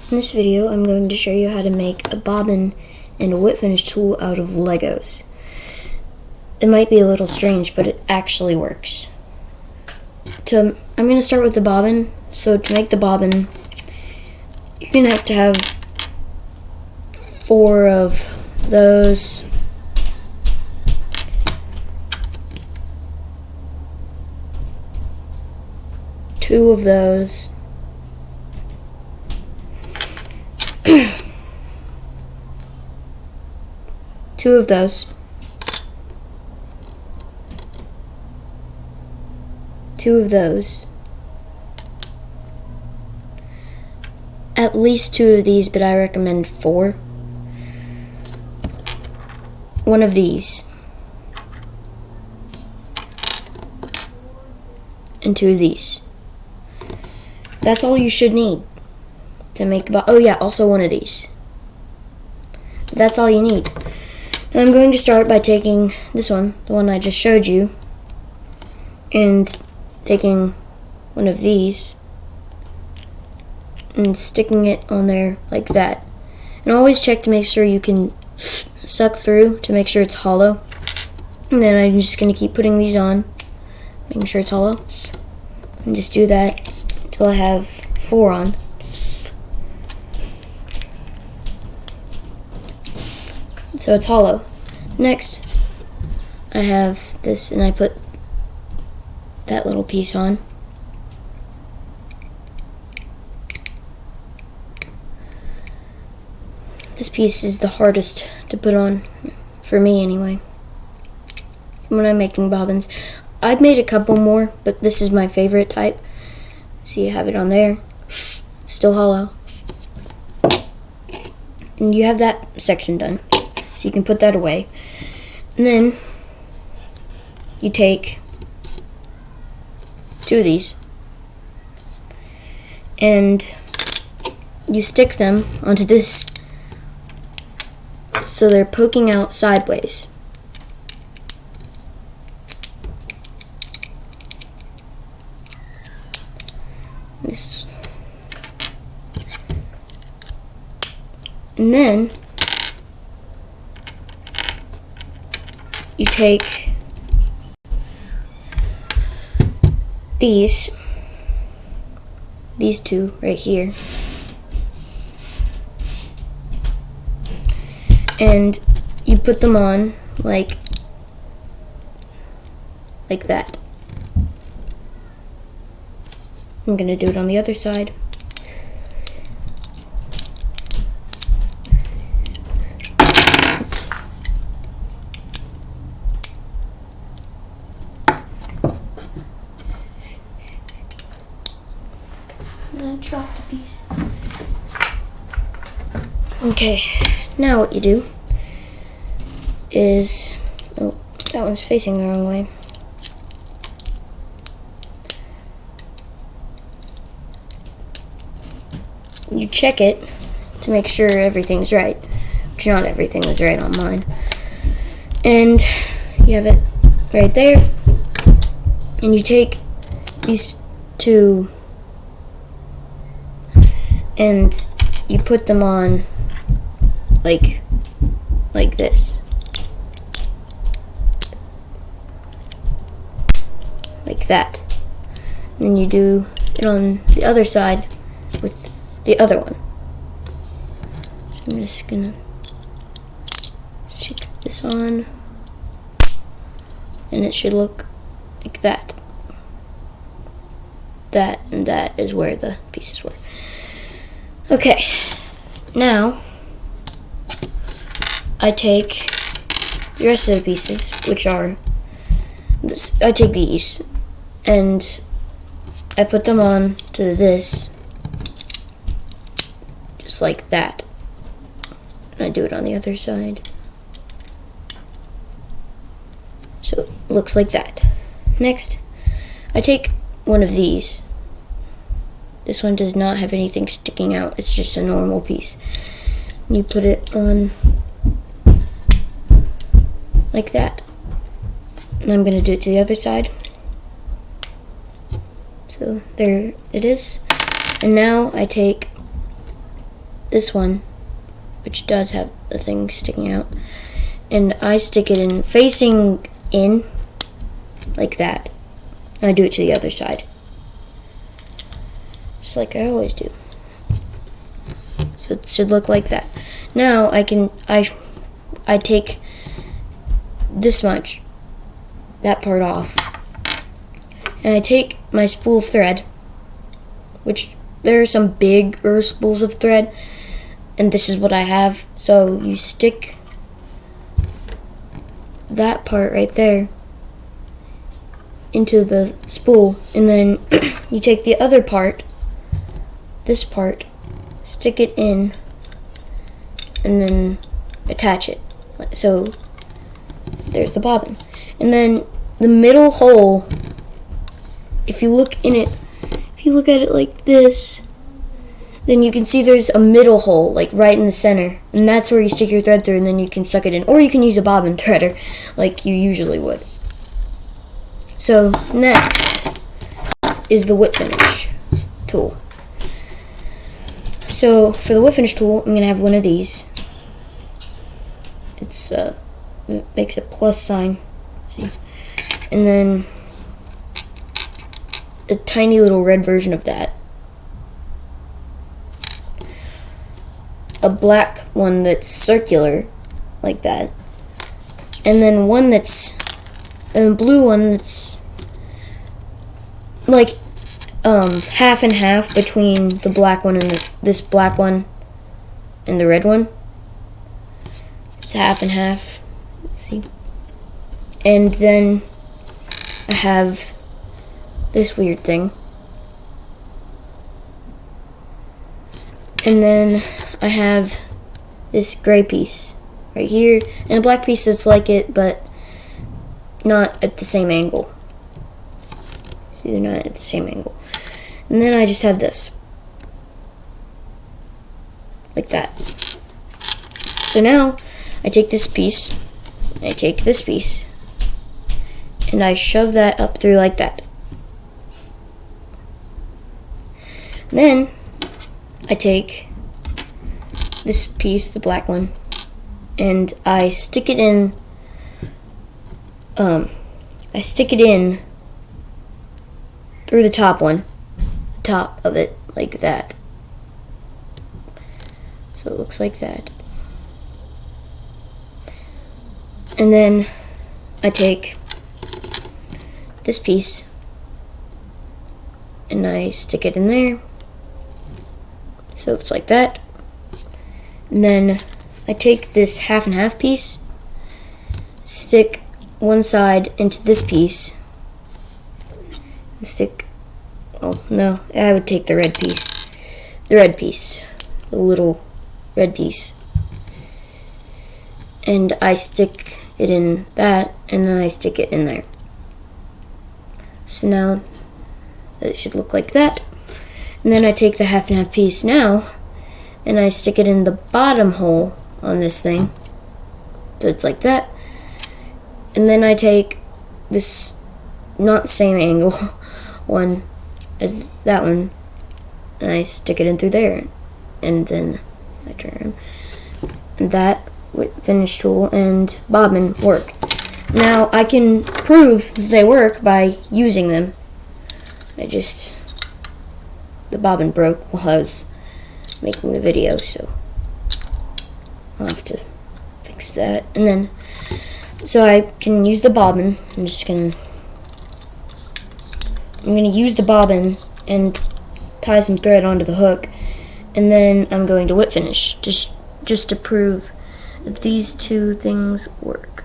In this video, I'm going to show you how to make a bobbin and a whip finish tool out of Legos. It might be a little strange, but it actually works. I'm going to start with the bobbin. So to make the bobbin, you're going to have 4 of those. Two of those. Two of those. Two of those. At least 2 of these, but I recommend 4. 1 of these. And 2 of these. That's all you should need to make the oh yeah, also 1 of these. That's all you need. Now I'm going to start by taking this one, the one I just showed you, and taking 1 of these and sticking it on there like that. And always check to make sure you can suck through to make sure it's hollow. And then I'm just going to keep putting these on, making sure it's hollow. And just do that until I have 4 on. So it's hollow. Next, I have this, and I put that little piece on. This piece is the hardest to put on, for me anyway, when I'm making bobbins. I've made a couple more, but this is my favorite type. See, you have it on there. It's still hollow. And you have that section done. So you can put that away. And then you take 2 of these and you stick them onto this so they're poking out sideways. This. And then you take these 2 right here, and you put them on like that. I'm gonna do it on the other side. Oops. I dropped a piece. Okay, now what you do is, oh, that one's facing the wrong way. You check it to make sure everything's right, which not everything was right on mine. And you have it right there, and you take these 2 and you put them on like this. Like that. And then you do it on the other side with the other one. So I'm just gonna stick this on, and it should look like that. That and that is where the pieces were. Okay, now I take the rest of the pieces, which are this. I take these and I put them on to this, just like that. And I do it on the other side. So it looks like that. Next, I take 1 of these. This one does not have anything sticking out. It's just a normal piece. You put it on like that. And I'm going to do it to the other side. So there it is. And now I take this one, which does have the thing sticking out, and I stick it in facing in like that. And I do it to the other side, just like I always do. So it should look like that. Now I take this much, that part off, and I take my spool of thread, which there are some bigger spools of thread, and this is what I have. So you stick that part right there into the spool, and then you take the other part, this part, stick it in, and then attach it. So there's the bobbin. And then the middle hole, if you look at it like this, then you can see there's a middle hole, like right in the center, and that's where you stick your thread through, and then you can suck it in, or you can use a bobbin threader like you usually would. So next is the whip finish tool. So for the whip finish tool, I'm gonna have one of these. It makes a plus sign. See, and then a tiny little red version of that. A black one that's circular, like that. And then one that's a blue one that's like half and half between the black one and this black one and the red one. It's half and half. Let's see. And then I have this weird thing. And then I have this gray piece right here, and a black piece that's like it, but not at the same angle. See, they're not at the same angle. And then I just have this. Like that. So now, I take this piece, I take this piece, and I shove that up through like that. Then, I take this piece, the black one, and I stick it in, through the top one, the top of it, like that. So it looks like that. And then I take this piece and I stick it in there. So it's like that. And then I take this half and half piece, stick one side into this piece, and stick, oh no, I would take the red piece, the little red piece, and I stick it in that, and then I stick it in there. So now it should look like that. And then I take the half and half piece now, and I stick it in the bottom hole on this thing, so it's like that. And then I take this, not the same angle one as that one, and I stick it in through there, and then I turn around. And that finish tool and bobbin work. Now I can prove that they work by using them. The bobbin broke while I was making the video, so I'll have to fix that. And then, so I can use the bobbin. I'm gonna use the bobbin and tie some thread onto the hook, and then I'm going to whip finish, just to prove that these two things work.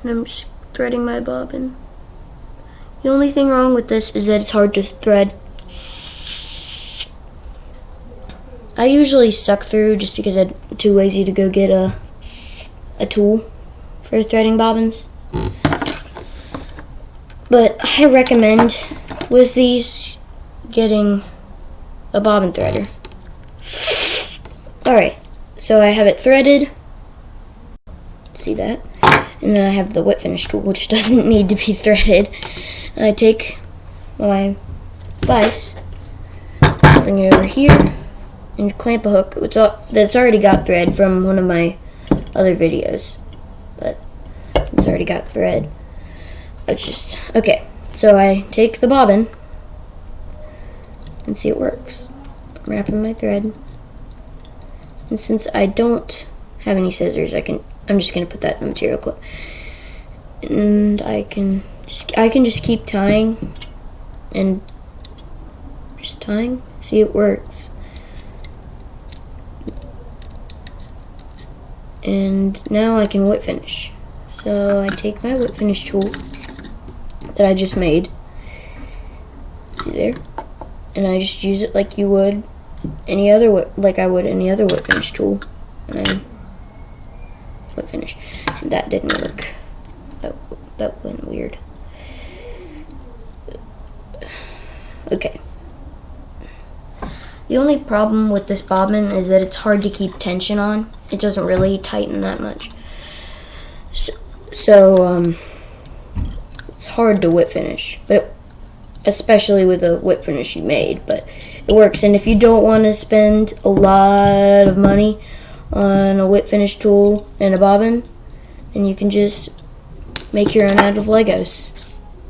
And I'm just threading my bobbin. The only thing wrong with this is that it's hard to thread. I usually suck through just because I'm too lazy to go get a tool for threading bobbins. But I recommend with these getting a bobbin threader. Alright, so I have it threaded. See that? And then I have the whip finish tool, which doesn't need to be threaded. And I take my vise, bring it over here, and clamp a hook. That's already got thread from one of my other videos, but since I already got thread, okay. So I take the bobbin and see it works. I'm wrapping my thread, and since I don't have any scissors, I'm just gonna put that in the material clip, and I can just keep tying and just tying. See, it works. And now I can whip finish. So I take my whip finish tool that I just made. See there? And I just use it like you would any other whip finish tool. And I whip finish. That didn't work. That went weird. Okay. The only problem with this bobbin is that it's hard to keep tension on. It doesn't really tighten that much. So it's hard to whip finish, but especially with a whip finish you made, but it works. And if you don't want to spend a lot of money on a whip finish tool and a bobbin, then you can just make your own out of Legos.